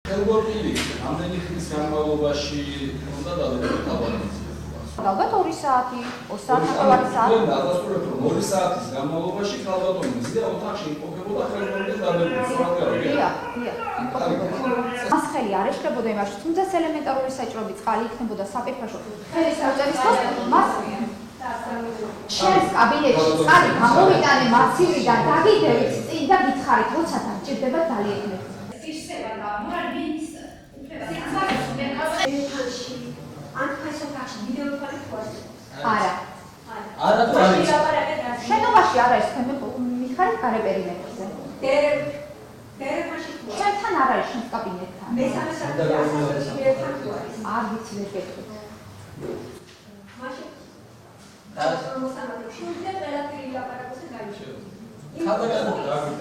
ხელბორტილი ამდენი ხნის განმავლობაში უნდა დადებულიყო ალბათ. ალბათ 2 საათი, 2 საათი საათი. დადასტურებთ რომ 2 საათის განმავლობაში ხალბატონი მზია ოთახში იმყოფებოდა ხელბორტის დადებულებით. მას ხელი არ ეშლებოდა იმაში, თუმცა ელემენტარული საჭიროები წყალი იქნებოდა საპირფაშო. ხელის მოწერის დროს მას შენს კაბინეტში წყალი გამოვიტანე მასივრიდან დაგიდევით წინ და გითხარით, როცა დაჭირდება დალიექნეთ. არა. შენობაში არ არის თქვენ მიხარით გარე პერიმეტრზე. შენთან არ არის შენს კაბინეტთან. არ ვიცი ვერ გეტყვით. ხალხი